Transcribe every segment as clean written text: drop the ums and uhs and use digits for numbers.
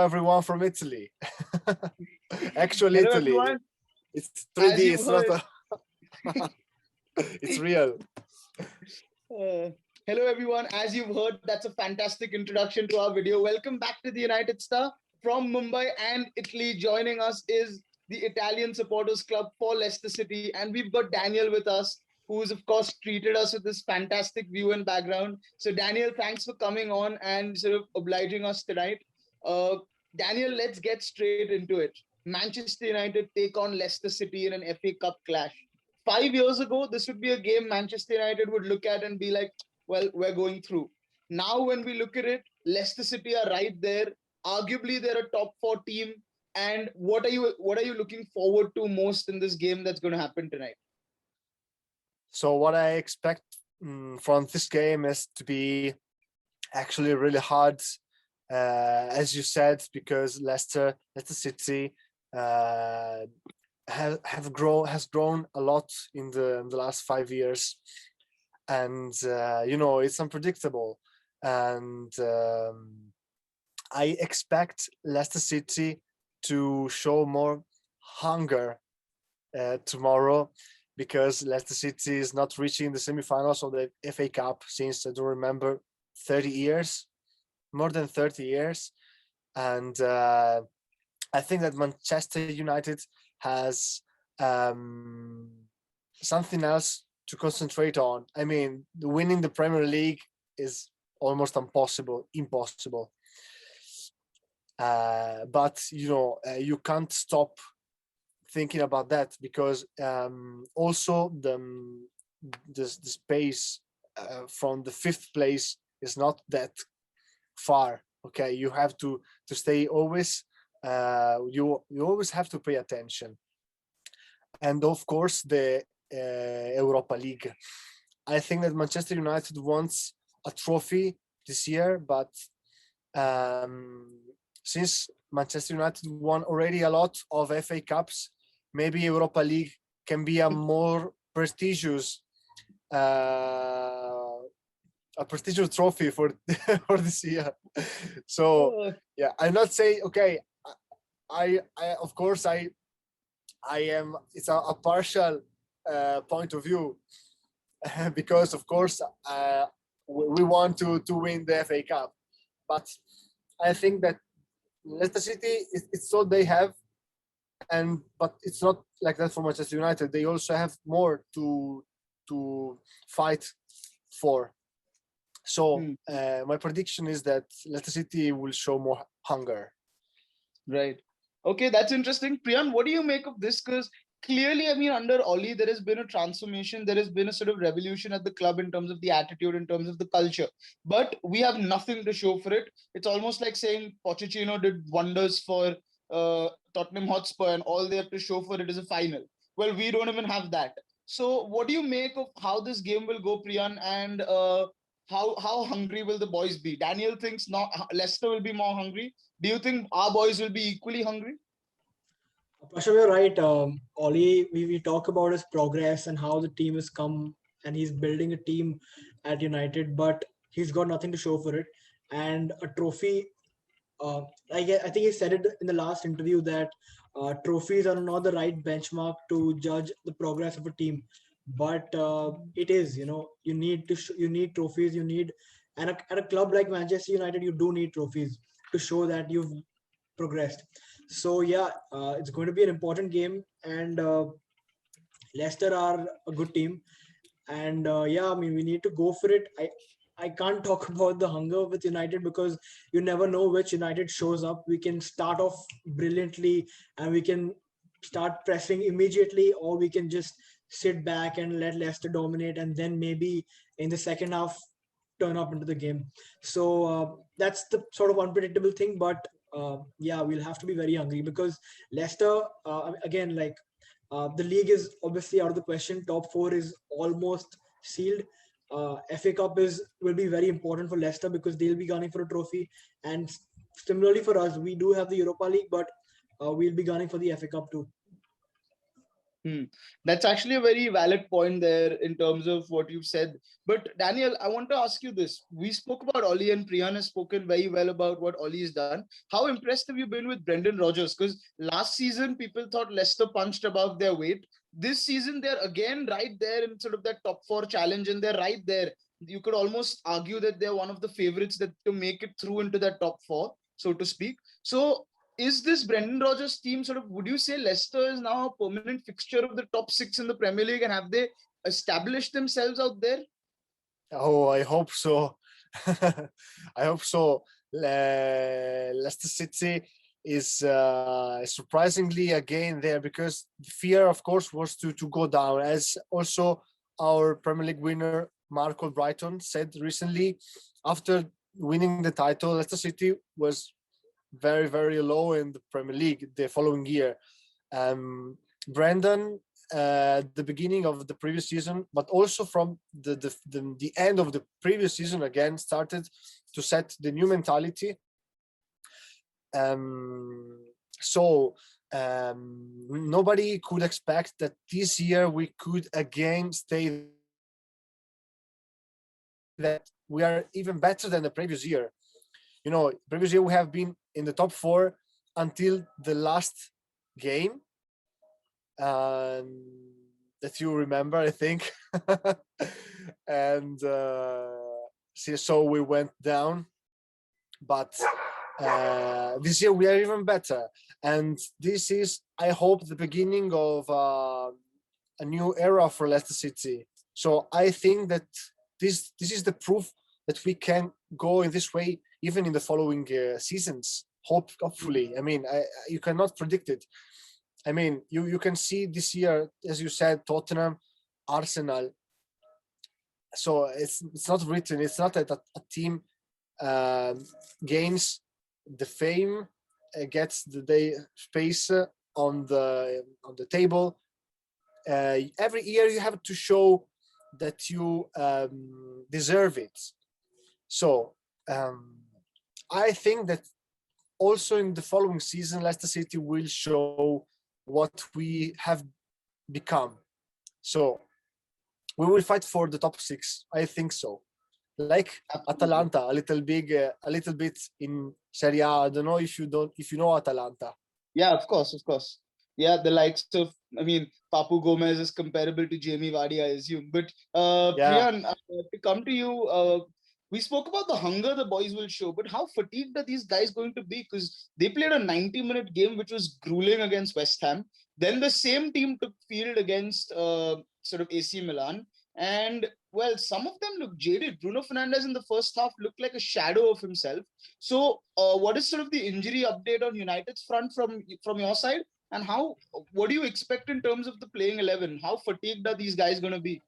everyone from Italy. Actually, Hello Italy. everyone. It's 3D. As you It's not heard, it's real. hello everyone. As you've heard, that's a fantastic introduction to our video. Welcome back to the United Star from Mumbai and Italy. Joining us is the Italian Supporters Club for Leicester City, and we've got Daniel with us, who's of course treated us with this fantastic view and background. So Daniel, thanks for coming on and sort of obliging us tonight. Uh, Daniel, let's get straight into it. Manchester United take on Leicester City in an FA Cup clash. 5 years ago, this would be a game Manchester United would look at and be like, well, we're going through. Now, when we look at it, Leicester City are right there. Arguably, they're a top four team. And what are you looking forward to most in this game that's going to happen tonight? So what I expect from this game is to be actually really hard, as you said, because Leicester City has grown a lot in the last 5 years, and it's unpredictable, and I expect Leicester City to show more hunger tomorrow, because Leicester City is not reaching the semifinals of the FA Cup since, I don't remember, 30 years, more than 30 years. And I think that Manchester United has something else to concentrate on. I mean, winning the Premier League is almost impossible. But you can't stop thinking about that, because also the space from the fifth place is not that far. Okay, you have to stay always. You always have to pay attention, and of course the Europa League. I think that Manchester United wants a trophy this year, but since Manchester United won already a lot of FA Cups, maybe Europa League can be a more prestigious trophy for for this year. So yeah, I'm not saying, okay, I of course I am, it's a partial point of view, because of course we want to win the FA Cup, but I think that Leicester City, it's all they have, but it's not like that for Manchester United. They also have more to fight for. So my prediction is that Leicester City will show more hunger. Right. Okay, that's interesting. Priyan, what do you make of this? Because clearly, I mean, under Oli, there has been a transformation. There has been a sort of revolution at the club in terms of the attitude, in terms of the culture. But we have nothing to show for it. It's almost like saying Pochettino did wonders for Tottenham Hotspur, and all they have to show for it is a final. Well, we don't even have that. So, what do you make of how this game will go, Priyan? And how hungry will the boys be? Daniel thinks not Leicester will be more hungry. Do you think our boys will be equally hungry? Prasham, you're right. Oli, we talk about his progress and how the team has come, and he's building a team at United, but he's got nothing to show for it. And a trophy, I think he said it in the last interview that trophies are not the right benchmark to judge the progress of a team. But it is, you need you need trophies. You need, and at a club like Manchester United, you do need trophies to show that you've progressed. So yeah, it's going to be an important game, and Leicester are a good team, and yeah, I mean, we need to go for it. I can't talk about the hunger with United, because you never know which United shows up. We can start off brilliantly and we can start pressing immediately, or we can just sit back and let Leicester dominate, and then maybe in the second half turn up into the game. So that's the sort of unpredictable thing, but yeah, we'll have to be very hungry, because Leicester, again, like the league is obviously out of the question. Top four is almost sealed. FA Cup will be very important for Leicester, because they'll be gunning for a trophy, and similarly for us, we do have the Europa League, but we'll be gunning for the FA Cup too. That's actually a very valid point there in terms of what you've said. But Daniel, I want to ask you this. We spoke about Ollie and Priyan has spoken very well about what Ollie's done. How impressed have you been with Brendan Rodgers? Because last season, people thought Leicester punched above their weight. This season, they're again right there in sort of that top four challenge, and they're right there. You could almost argue that they're one of the favorites that to make it through into that top four, so to speak. So is this Brendan Rodgers team sort of, would you say Leicester is now a permanent fixture of the top six in the Premier League, and have they established themselves out there? Oh, I hope so. I hope so. Leicester City is surprisingly again there, because the fear, of course, was to go down, as also our Premier League winner Marco Brighton said recently. After winning the title, Leicester City was very, very low in the Premier League the following year. Brendan, the beginning of the previous season, but also from the end of the previous season, again started to set the new mentality. Nobody could expect that this year we could again stay, that we are even better than the previous year. You know, previous year we have been in the top four until the last game, that you remember, I think. And so we went down, but this year we are even better, and this is, I hope, the beginning of a new era for Leicester City. So I think that this is the proof that we can go in this way even in the following seasons. Hopefully, I mean, you cannot predict it. I mean, you can see this year, as you said, Tottenham, Arsenal. So it's not written. It's not that a team gains the fame, gets the space on the table. Every year you have to show that you deserve it. So I think that also in the following season, Leicester City will show what we have become. So we will fight for the top six. I think so. Like Atalanta, a little bit in Serie A. I don't know if you know Atalanta. Yeah, of course. Yeah, the likes of, I mean, Papu Gomez is comparable to Jamie Vardy, I assume. But Priyan, to come to you, we spoke about the hunger the boys will show, but how fatigued are these guys going to be? Because they played a 90-minute game, which was grueling against West Ham. Then the same team took field against sort of AC Milan. And, well, some of them look jaded. Bruno Fernandes in the first half looked like a shadow of himself. So what is sort of the injury update on United's front from your side? And what do you expect in terms of the playing 11? How fatigued are these guys going to be?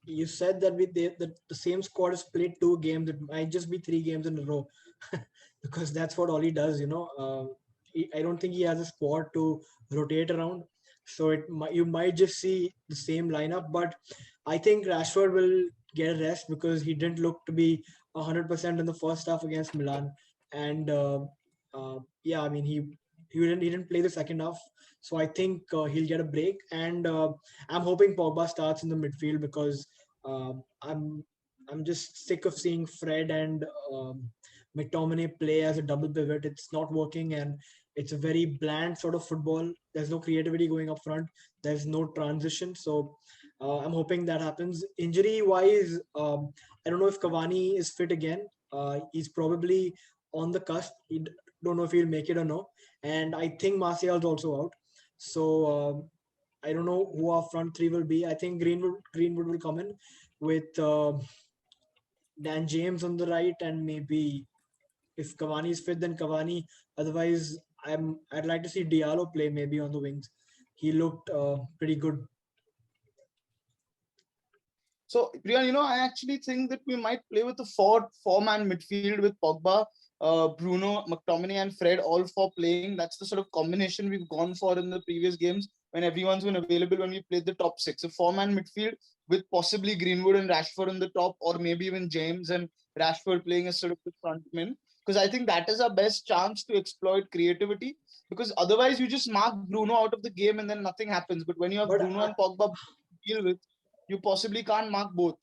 You said that the same squad has played 2 games. It might just be 3 games in a row, because that's what Ollie does. I don't think he has a squad to rotate around, so you might just see the same lineup. But I think Rashford will get a rest, because he didn't look to be 100% in the first half against Milan, and yeah, I mean he didn't play the second half, so I think he'll get a break. And I'm hoping Pogba starts in the midfield, because I'm just sick of seeing Fred and McTominay play as a double pivot. It's not working, and it's a very bland sort of football. There's no creativity going up front. There's no transition. So I'm hoping that happens. Injury wise, I don't know if Cavani is fit again. He's probably on the cusp. Don't know if he'll make it or no. And I think Martial's also out. So I don't know who our front three will be. I think Greenwood will come in with Dan James on the right, and maybe if Cavani is fit, then Cavani. Otherwise, I'd like to see Diallo play maybe on the wings. He looked pretty good. So, Priyan, I actually think that we might play with a four-man midfield with Pogba, Bruno, McTominay, and Fred, all four playing. That's the sort of combination we've gone for in the previous games when everyone's been available when we played the top six. A four-man midfield with possibly Greenwood and Rashford on the top, or maybe even James and Rashford playing as sort of the front men. because I think that is our best chance to exploit creativity. Because otherwise, you just mark Bruno out of the game and then nothing happens. But when you have But Bruno and Pogba to deal with, you possibly can't mark both.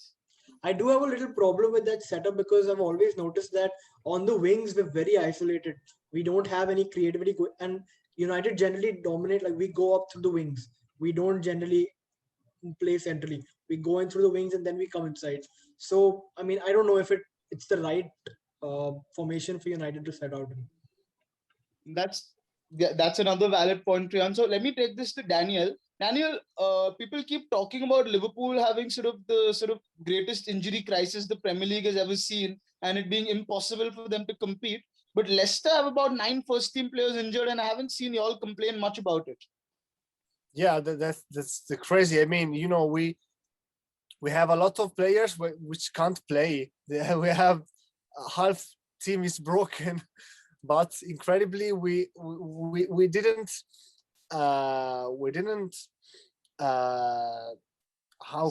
I do have a little problem with that setup because I've always noticed that on the wings we're very isolated. We don't have any creativity, and United generally dominate. Like we go up through the wings. We don't generally play centrally. We go in through the wings and then we come inside. So I mean, I don't know if it's the right formation for United to set out in. That's another valid point, Priyan. So let me take this to Daniel. Daniel, people keep talking about Liverpool having sort of greatest injury crisis the Premier League has ever seen, and it being impossible for them to compete. But Leicester have about 9 first-team players injured, and I haven't seen y'all complain much about it. Yeah, that's the crazy. I mean, we have a lot of players which can't play. We have half team is broken, but incredibly we didn't how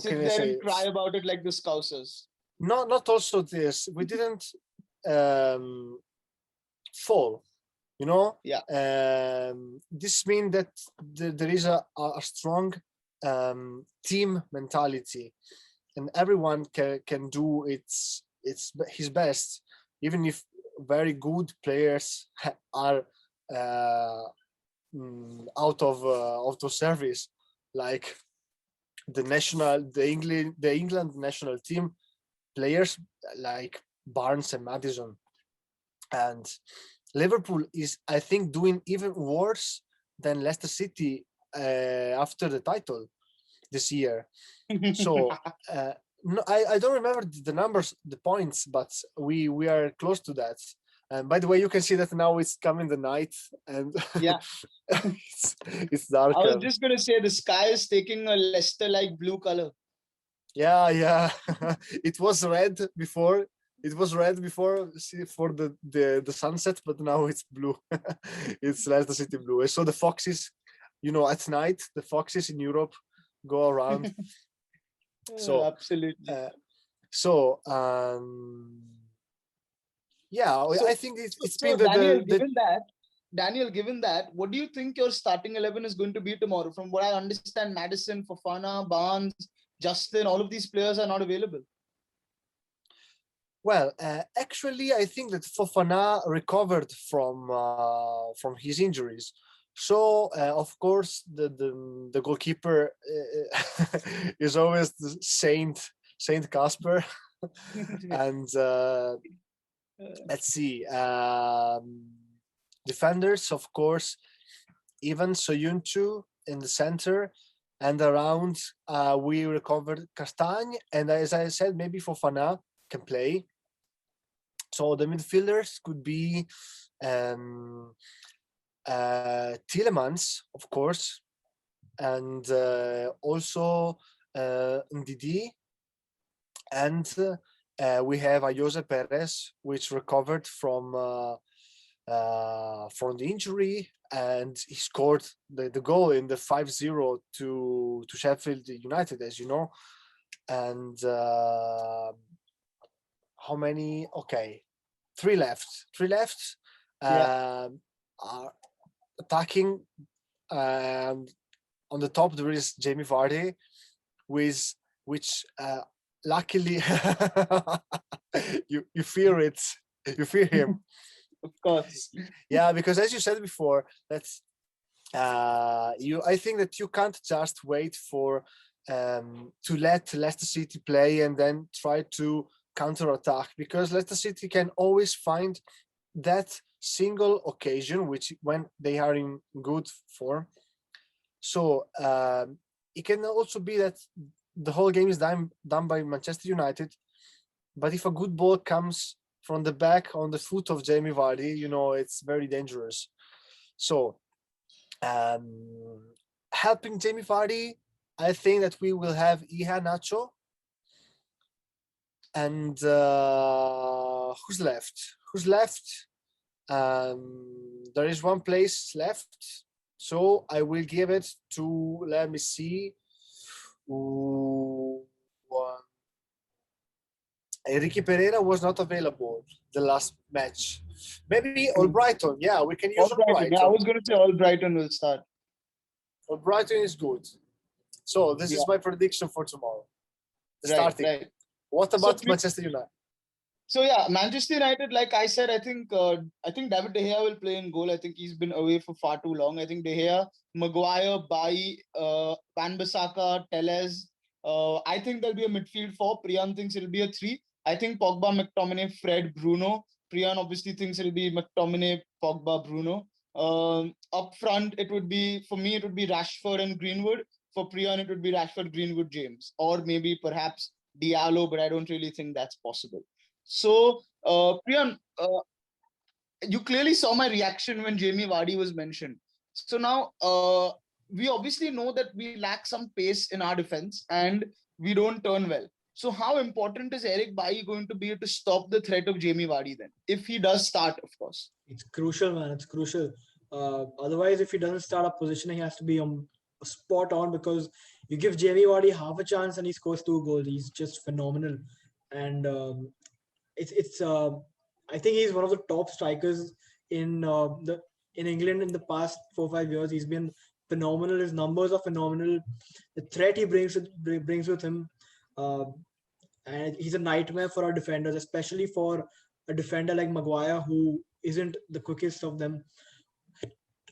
Sit can I there say and cry about it like the Scousers. not also this, we didn't fall, you know. Yeah. This means that there is a strong team mentality, and everyone can do his best, even if very good players are out of the service, like the England national team players like Barnes and Maddison. And Liverpool is, I think, doing even worse than Leicester City after the title this year. So no, I don't remember the numbers, the points, but we are close to that. And by the way, you can see that now it's coming the night, and Yeah. it's darker. I was just going to say the sky is taking a Leicester-like blue color. Yeah. It was red before. It was red before for the sunset, but now it's blue. It's Leicester City blue. So the foxes, at night, the foxes in Europe go around. So absolutely. Yeah, I think it's been Daniel, given that, what do you think your starting 11 is going to be tomorrow? From what I understand, Maddison, Fofana, Barnes, Justin, all of these players are not available. Well, actually, I think that Fofana recovered from his injuries. So, of course, the goalkeeper is always the Saint Casper. And let's see, defenders, of course, Ivan Soyuncu in the center, and around we recovered Castagne, and as I said, maybe Fofana can play. So the midfielders could be Tielemans, of course, and also Ndidi, and we have Ayoze Perez, which recovered from the injury, and he scored the goal in the 5-0 to Sheffield United, as you know. And how many? Okay, three left. Are attacking, and on the top there is Jamie Vardy, which luckily you fear it. You fear him. Of course. Yeah, because as you said before, that's I think that you can't just wait for to let Leicester City play and then try to counter-attack, because Leicester City can always find that single occasion which when they are in good form. So it can also be that the whole game is done by Manchester United, but if a good ball comes from the back on the foot of Jamie Vardy, it's very dangerous. So helping Jamie Vardy, I think that we will have Iheanacho. And who's left? There is one place left, so I will give it to, let me see, Enrique Pereira was not available the last match, Maybe Albrighton. Yeah, we can use All Brighton. Yeah, I Albrighton. was going to say all Brighton will start. Albrighton is good. So this Yeah. is my prediction for tomorrow. Right, Starting. right. What about So- Manchester United? So yeah, Manchester United, like I said, I think David De Gea will play in goal. I think he's been away for far too long. I think De Gea, Maguire, Bailly, Wan-Bissaka, Telles. I think there'll be a midfield four. Priyan thinks it'll be a three. I think Pogba, McTominay, Fred, Bruno. Priyan obviously thinks it'll be McTominay, Pogba, Bruno. Up front, it would be, for me, it would be Rashford and Greenwood. For Priyan, it would be Rashford, Greenwood, James, or maybe perhaps Diallo, but I don't really think that's possible. So, Priyan, you clearly saw my reaction when Jamie Vardy was mentioned. So now, we obviously know that we lack some pace in our defense and we don't turn well. So how important is Eric Bailly going to be to stop the threat of Jamie Vardy then? If he does start, of course. It's crucial, man. It's crucial. Otherwise, if he doesn't start up positioning, he has to be spot on, because you give Jamie Vardy half a chance and he scores 2 goals. He's just phenomenal. And it's I think he's one of the top strikers in England in the past 4 or 5 years. He's been phenomenal. His numbers are phenomenal. The threat he brings with him, uh, and he's a nightmare for our defenders, especially for a defender like Maguire, who isn't the quickest of them.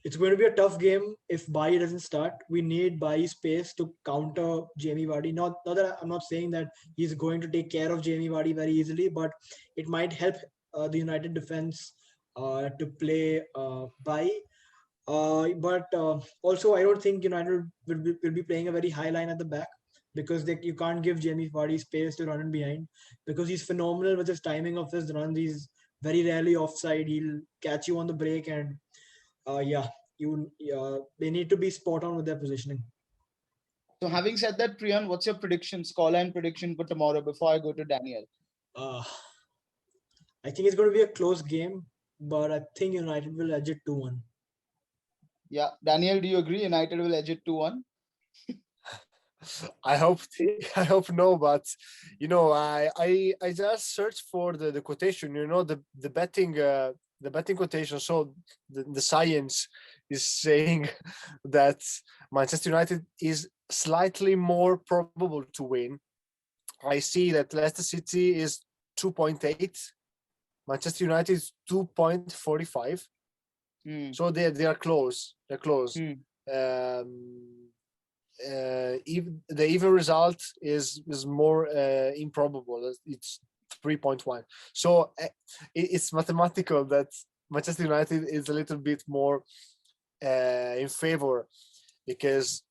It's going to be a tough game if Bailly doesn't start. We need Bailly's pace to counter Jamie Vardy. Not that I'm not saying that he's going to take care of Jamie Vardy very easily, but it might help the United defense to play Bailly. But also, I don't think United will be playing a very high line at the back, because you can't give Jamie Vardy space to run in behind, because he's phenomenal with his timing of his runs. He's very rarely offside. He'll catch you on the break, and they need to be spot on with their positioning. So having said that, Priyan, what's your prediction, scoreline prediction for tomorrow before I go to Daniel? I think it's going to be a close game, but I think United will edge it 2-1. Yeah, Daniel, do you agree? United will edge it 2-1? I hope no, but I just searched for the quotation, the betting quotation. So the science is saying that Manchester United is slightly more probable to win. I see that Leicester City is 2.8, Manchester United is 2.45. So they are close. They're close. Even the even result is more improbable. It's 3.1. So it's mathematical that Manchester United is a little bit more in favor, because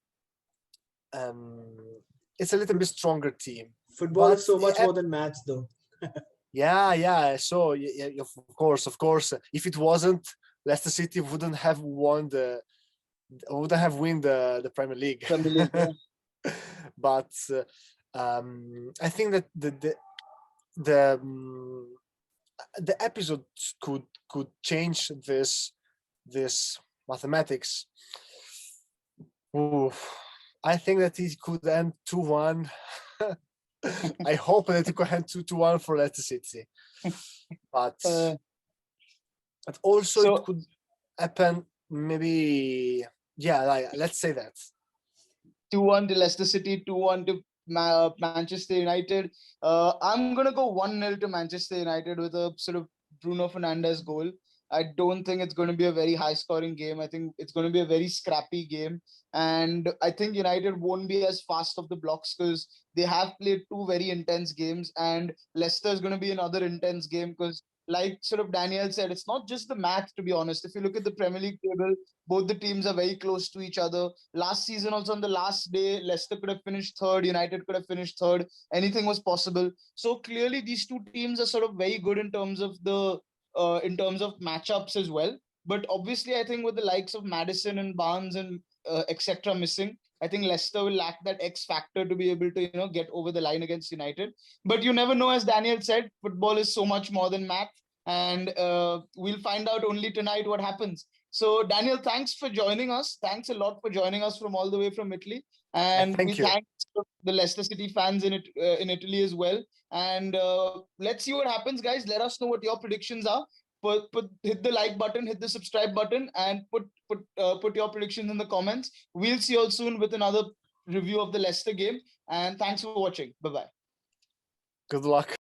it's a little bit stronger team. Football is so much more than maths, though. Yeah. So of course, if it wasn't, Leicester City wouldn't have won the Premier League. Premier League, yeah. But I think that the episode could change this mathematics. Ooh, I think that it could end 2-1. I hope that it could end 2-1 for Leicester City. But also it could happen maybe. Yeah, let's say that 2-1 to Leicester City, 2-1 to Manchester United. I'm gonna go 1-0 to Manchester United with a sort of Bruno Fernandes goal. I don't think it's going to be a very high scoring game. I think it's going to be a very scrappy game. And I think United won't be as fast off the blocks because they have played two very intense games. And Leicester is going to be another intense game because, like sort of Daniel said, it's not just the math, to be honest. If you look at the Premier League table, both the teams are very close to each other. Last season, also on the last day, Leicester could have finished third, United could have finished third. Anything was possible. So clearly, these two teams are sort of very good in terms of matchups as well. But obviously, I think with the likes of Maddison and Barnes and etc. missing, I think Leicester will lack that X factor to be able to get over the line against United. But you never know, as Daniel said, football is so much more than math, and we'll find out only tonight what happens. So Daniel, thanks for joining us. Thanks a lot for joining us from all the way from Italy, and thank you. Thank the Leicester City fans in Italy as well. And let's see what happens, guys. Let us know what your predictions are. hit the like button, hit the subscribe button, and put your predictions in the comments. We'll see you all soon with another review of the Leicester game. And thanks for watching. Bye bye. Good luck.